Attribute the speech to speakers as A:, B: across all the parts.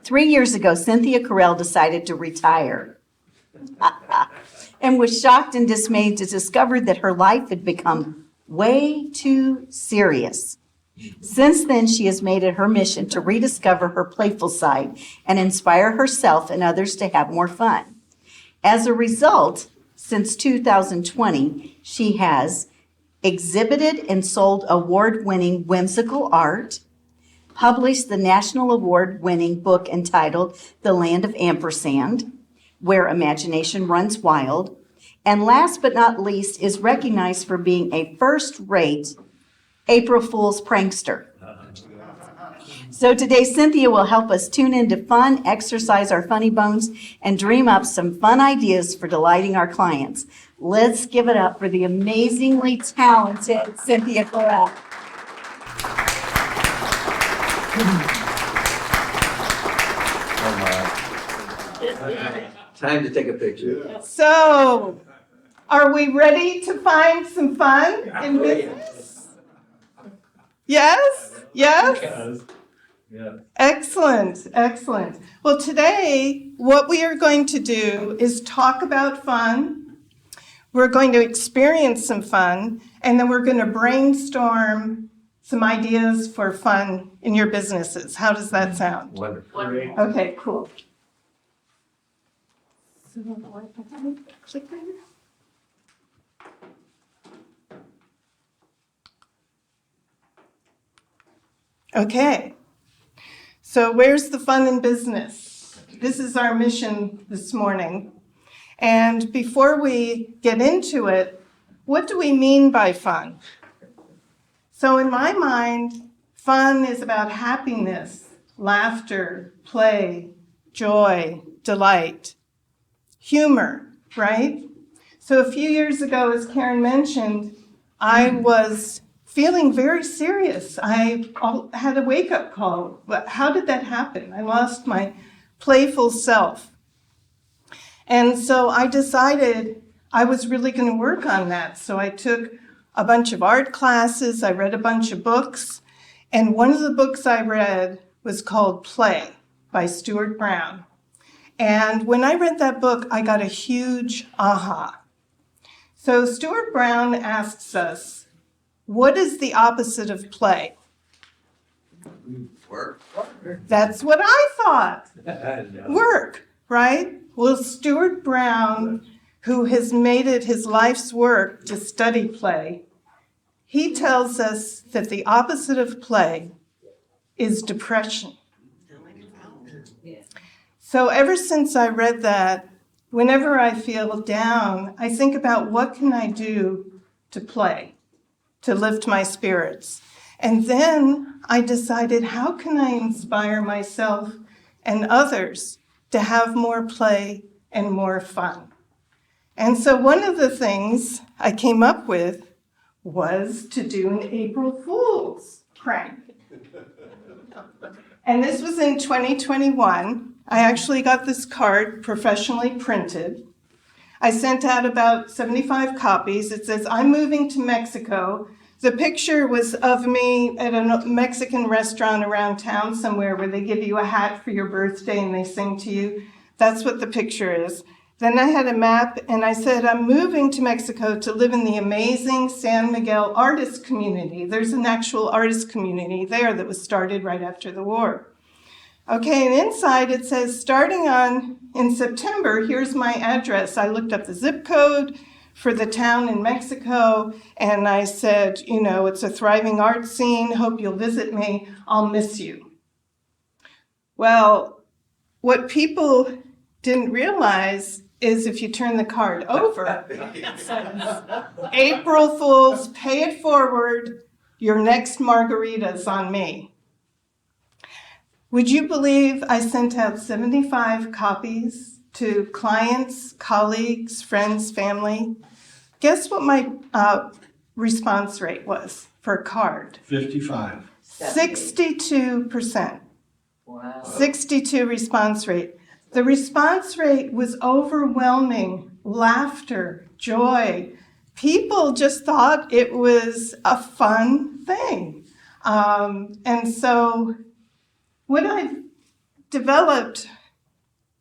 A: 3 years ago, Cynthia Correll decided to retire and was shocked and dismayed to discover that her life had become way too serious. Since then, she has made it her mission to rediscover her playful side and inspire herself and others to have more fun. As a result, since 2020, she has exhibited and sold award-winning whimsical art, published the national award-winning book entitled The Land of Ampersand, Where Imagination Runs Wild, and last but not least is recognized for being a first-rate April Fool's prankster. So today, Cynthia will help us tune into fun, exercise our funny bones, and dream up some fun ideas for delighting our clients. Let's give it up for the amazingly talented Cynthia Correll.
B: Time to take a picture.
C: So, are we ready to find some fun in business? Yes? Yes?
B: Yeah.
C: Excellent, excellent. Well, today, what we are going to do is talk about fun. We're going to experience some fun, and then we're going to brainstorm some ideas for fun in your businesses. How does that sound?
B: Wonderful.
C: Okay, cool. So, click right here. Okay, so where's the fun in business? This is our mission this morning. And before we get into it, what do we mean by fun? So in my mind, fun is about happiness, laughter, play, joy, delight, humor, right? So a few years ago, as Karen mentioned, I was feeling very serious. I had a wake-up call. How did that happen? I lost my playful self. And so I decided I was really going to work on that. So I took a bunch of art classes, I read a bunch of books, and one of the books I read was called Play by Stuart Brown. And when I read that book, I got a huge aha. So Stuart Brown asks us, what is the opposite of play?
B: Work.
C: That's what I thought.
B: No.
C: Work, right? Well, Stuart Brown, who has made it his life's work to study play, he tells us that the opposite of play is depression. So ever since I read that, whenever I feel down, I think about what can I do to play, to lift my spirits. And then I decided, how can I inspire myself and others to have more play and more fun? And so one of the things I came up with was to do an April Fool's prank. And this was in 2021. I actually got this card professionally printed. I sent out about 75 copies. It says, I'm moving to Mexico. The picture was of me at a Mexican restaurant around town somewhere where they give you a hat for your birthday and they sing to you. That's what the picture is. Then I had a map and I said, I'm moving to Mexico to live in the amazing San Miguel artist community. There's an actual artist community there that was started right after the war. Okay, and inside it says, starting in September, here's my address. I looked up the zip code for the town in Mexico, and I said, you know, it's a thriving art scene. Hope you'll visit me. I'll miss you. Well, what people didn't realize is if you turn the card over, it says, April Fools, pay it forward. Your next margarita's on me. Would you believe I sent out 75 copies to clients, colleagues, friends, family? Guess what my response rate was for a card?
D: 55.
C: 62%.
B: Wow.
C: 62 response rate. The response rate was overwhelming laughter, joy. People just thought it was a fun thing. And so what I've developed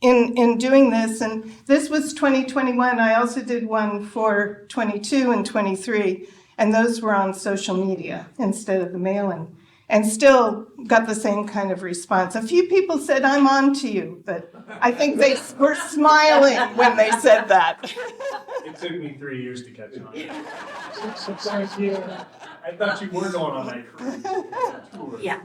C: in doing this, and this was 2021, I also did one for 22 and 23, and those were on social media instead of the mail-in, and still got the same kind of response. A few people said, I'm on to you, but I think they were smiling when they said that.
D: It took me 3 years to catch on. I thought you were going on that cruise.
A: Yeah.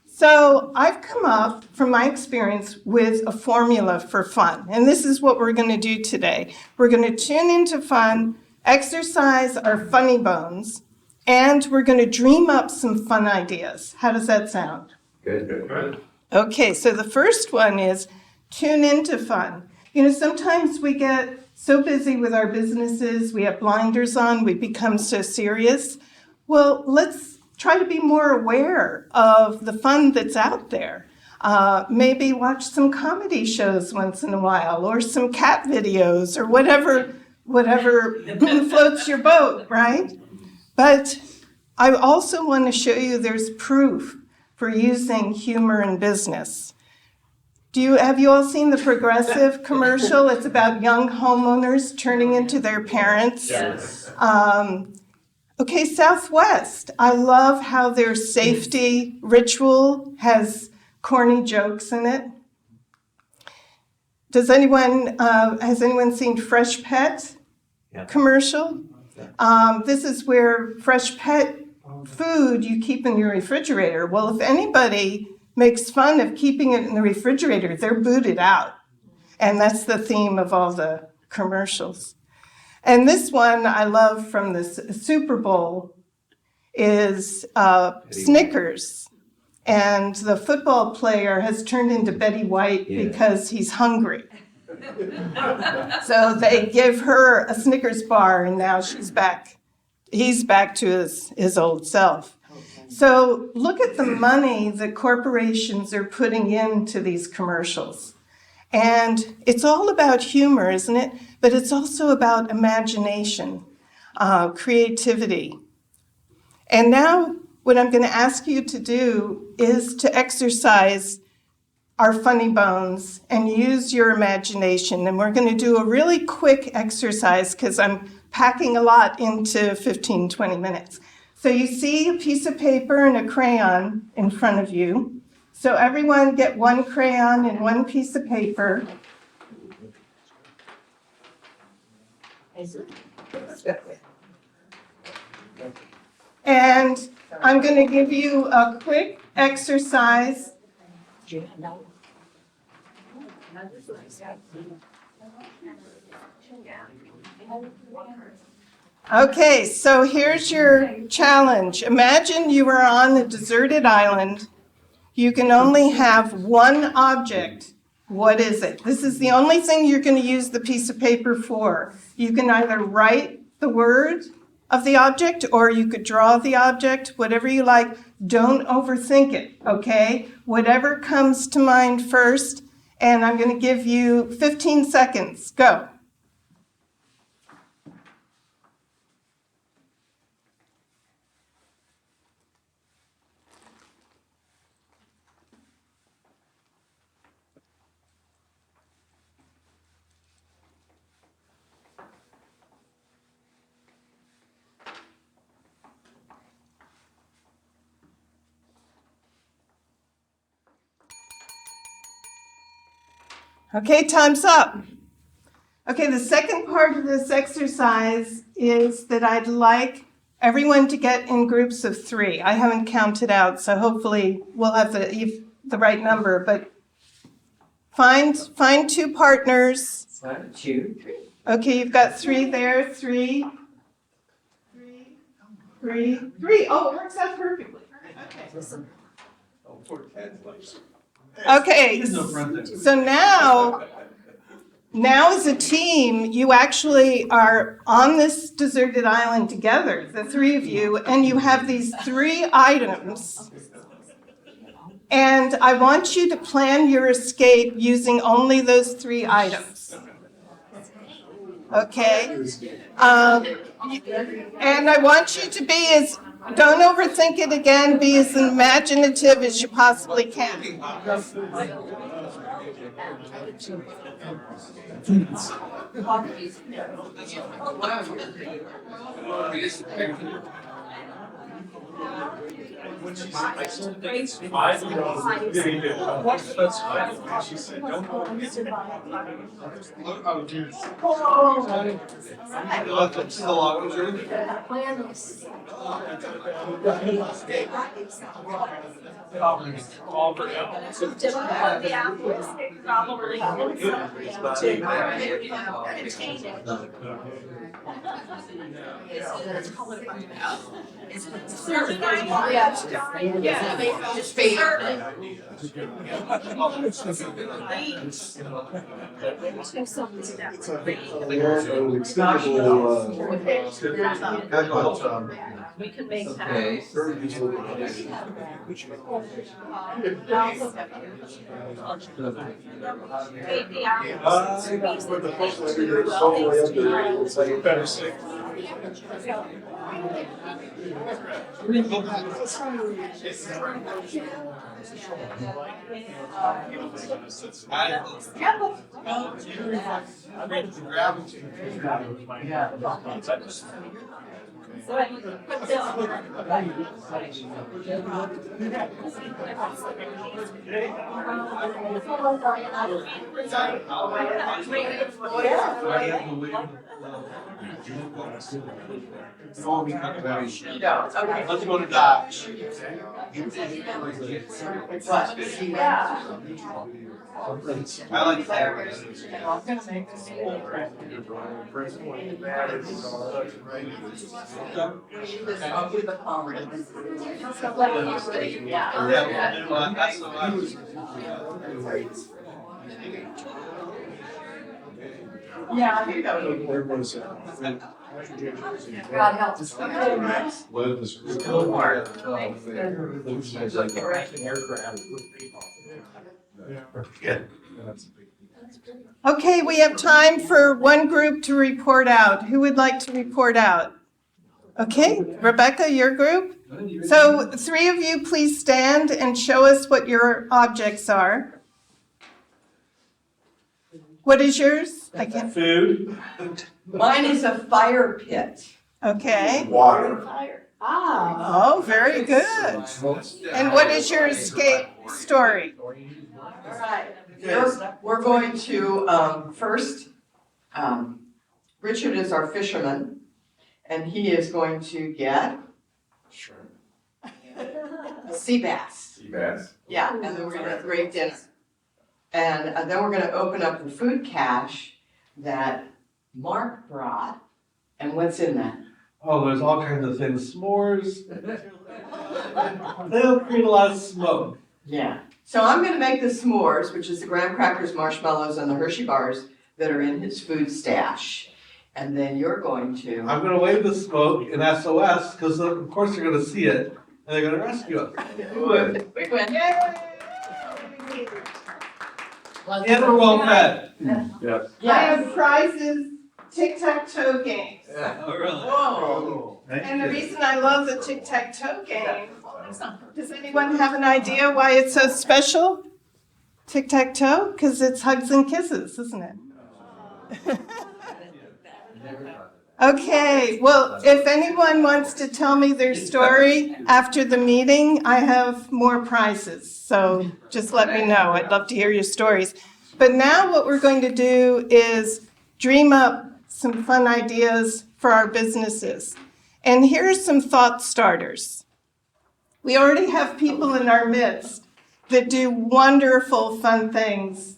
C: So I've come up, from my experience, with a formula for fun. And this is what we're going to do today. We're going to tune into fun, exercise our funny bones, and we're going to dream up some fun ideas. How does that sound?
B: Good.
C: Okay, so the first one is tune into fun. You know, sometimes we get so busy with our businesses, we have blinders on, we become so serious. Well, let's try to be more aware of the fun that's out there. Maybe watch some comedy shows once in a while, or some cat videos, or whatever floats your boat, right? But I also want to show you there's proof for using humor in business. Have you all seen the Progressive commercial? It's about young homeowners turning into their parents.
B: Yes.
C: Okay, Southwest. I love how their safety ritual has corny jokes in it. Has anyone seen Fresh Pet commercial? This is where Fresh Pet food you keep in your refrigerator. Well, if anybody makes fun of keeping it in the refrigerator, they're booted out. And that's the theme of all the commercials. And this one I love from the Super Bowl is Snickers. And the football player has turned into Betty White because he's hungry. So they give her a Snickers bar, and now he's back to his old self. So look at the money that corporations are putting into these commercials. And it's all about humor, isn't it? But it's also about imagination, creativity. And now what I'm going to ask you to do is to exercise our funny bones and use your imagination. And we're going to do a really quick exercise because I'm packing a lot into 15, 20 minutes. So you see a piece of paper and a crayon in front of you. So everyone get one crayon and one piece of paper. And I'm going to give you a quick exercise. Okay, so here's your challenge. Imagine you are on a deserted island. You can only have one object. What is it? This is the only thing you're going to use the piece of paper for. You can either write the word of the object or you could draw the object, whatever you like. Don't overthink it, okay? Whatever comes to mind first, and I'm going to give you 15 seconds. Go. Okay, time's up. Okay, the second part of this exercise is that I'd like everyone to get in groups of 3. I haven't counted out, so hopefully we'll have the right number, but find 2 partners.
B: 1, 2, 3.
C: Okay, you've got 3 there, 3. Oh, it works out perfectly. Okay, so now as a team, you actually are on this deserted island together, the 3 of you, and you have these 3 items. And I want you to plan your escape using only those 3 items. Okay? And I want you to be don't overthink it again, be as imaginative as you possibly can.
D: She said, don't.
E: We can make that.
D: Better say.
E: Let's go to Dodge. I like that.
C: Yeah, I think that
A: God helps. Okay, we have time for one group to report out. Who would like to report out? Okay, Rebecca, your group? So 3 of you, please stand and show us what your objects are. What is yours? I can't.
D: Food.
F: Mine is a fire pit.
C: Okay.
D: Water.
F: Ah.
C: Oh, very good. And what is your escape story?
F: All right. We're going to first, Richard is our fisherman, and he is going to get sea bass.
D: Yes.
F: Yeah, and then we're gonna have a great dinner. And then we're gonna open up the food cache that Mark brought. And what's in that?
G: Oh, there's all kinds of things. S'mores. They'll create a lot of smoke.
F: Yeah. So I'm gonna make the s'mores, which is the graham crackers, marshmallows, and the Hershey bars that are in his food stash. And then you're going to.
G: I'm going to wave the smoke in SOS because, of course, they're going to see it and they're going to rescue us.
F: We win.
G: And we're well fed.
D: Yes.
C: I have prizes, tic-tac-toe games.
G: Oh, really?
F: Whoa.
C: And the reason I love the tic-tac-toe game, does anyone have an idea why it's so special? Tic-tac-toe? Because it's hugs and kisses, isn't it? Okay, well, if anyone wants to tell me their story after the meeting, I have more prizes. So just let me know. I'd love to hear your stories. But now what we're going to do is dream up some fun ideas for our businesses. And here are some thought starters. We already have people in our midst that do wonderful, fun things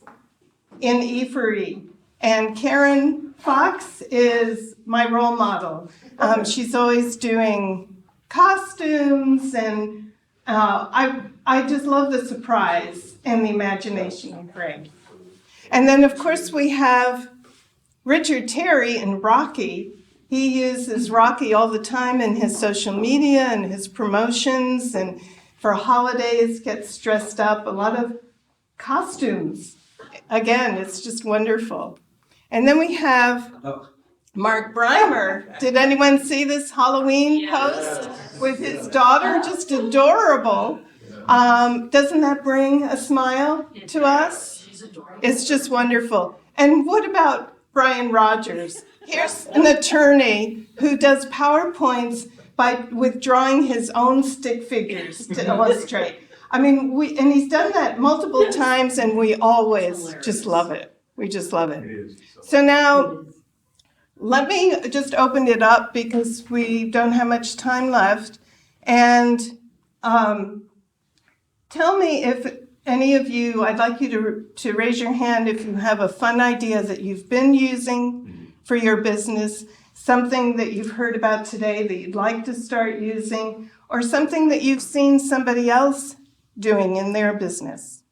C: in e4e. And Karen Fox is my role model. She's always doing costumes, and I just love the surprise and the imagination you bring. And then, of course, we have Richard Terry and Rocky. He uses Rocky all the time in his social media and his promotions, and for holidays gets dressed up, a lot of costumes. Again, it's just wonderful. And then we have Mark Breimer. Did anyone see this Halloween post with his daughter? Just adorable. Doesn't that bring a smile to us? It's just wonderful. And what about Brian Rogers? Here's an attorney who does PowerPoints by withdrawing his own stick figures to illustrate. I mean, and he's done that multiple times, and we always just love it. We just love it. So now, let me just open it up because we don't have much time left. And tell me if any of you, I'd like you to raise your hand if you have a fun idea that you've been using for your business, something that you've heard about today that you'd like to start using, or something that you've seen somebody else doing in their business.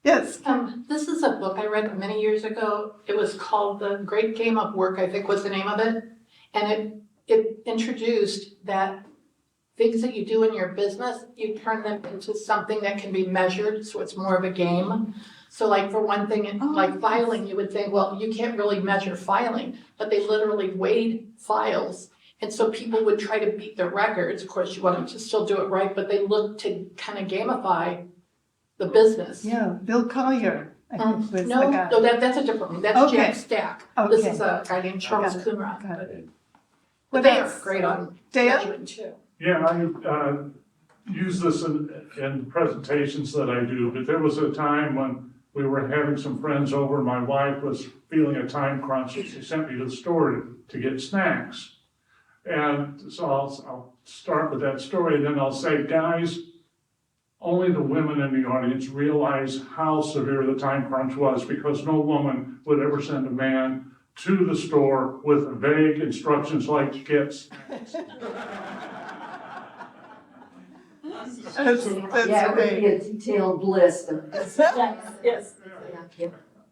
C: Yes.
H: This is a book I read many years ago. It was called The Great Game of Work, I think was the name of it. And it introduced that things that you do in your business, you turn them into something that can be measured, so it's more of a game. So like for one thing, like filing, you would think, well, you can't really measure filing, but they literally weighed files. And so people would try to beat their records. Of course, you want them to still do it right, but they look to kind of gamify the business.
C: Yeah, Bill Collier, I think was the guy.
H: No, that's a different one. That's
C: Okay.
H: Jack Stack. This
C: Okay.
H: is a guy named Charles
C: Got it.
H: Coonrod.
C: Got it.
H: But
C: What
H: they
C: else?
H: are great on
C: Dale?
H: measuring too.
D: Yeah, I use this in presentations that I do, but there was a time when we were having some friends over, and my wife was feeling a time crunch, and she sent me to the store to get snacks. And so I'll start with that story, and then I'll say, guys, only the women in the audience realize how severe the time crunch was, because no woman would ever send a man to the store with vague instructions like get snacks.
C: That's
I: Yeah, it would be
C: great.
I: a detailed list of.
H: Yes.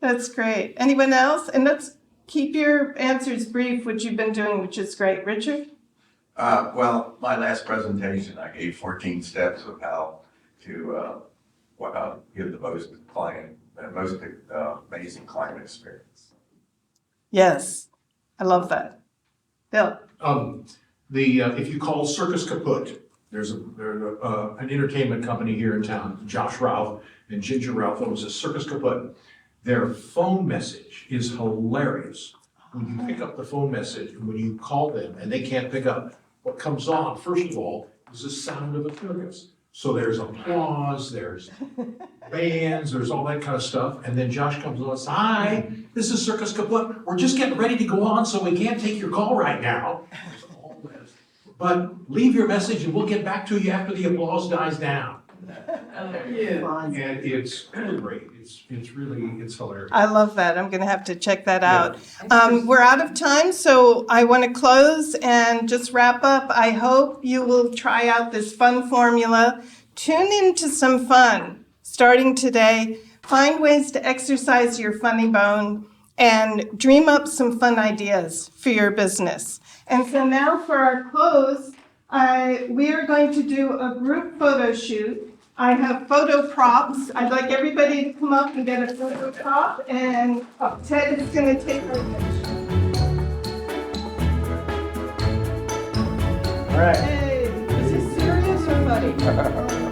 C: That's great. Anyone else? And let's keep your answers brief, which you've been doing, which is great. Richard?
E: Well, my last presentation, I gave 14 steps of how to give the most amazing client experience.
C: Yes, I love that. Bill?
J: If you call Circus Kaput, there's an entertainment company here in town, Josh Ralph and Ginger Ralph owns a Circus Kaput. Their phone message is hilarious. When you pick up the phone message, and when you call them and they can't pick up, what comes on, first of all, is the sound of a circus. So there's applause, there's bands, there's all that kind of stuff. And then Josh comes on and says, hi, this is Circus Kaput. We're just getting ready to go on, so we can't take your call right now. But leave your message and we'll get back to you after the applause dies down. And it's great. It's hilarious.
C: I love that. I'm going to have to check that out. We're out of time, so I want to close and just wrap up. I hope you will try out this fun formula. Tune into some fun starting today. Find ways to exercise your funny bone and dream up some fun ideas for your business. And so now for our close, we are going to do a group photo shoot. I have photo props. I'd like everybody to come up and get a photo prop, and Ted is going to take our picture.
G: All right.
C: Hey, is this serious or funny?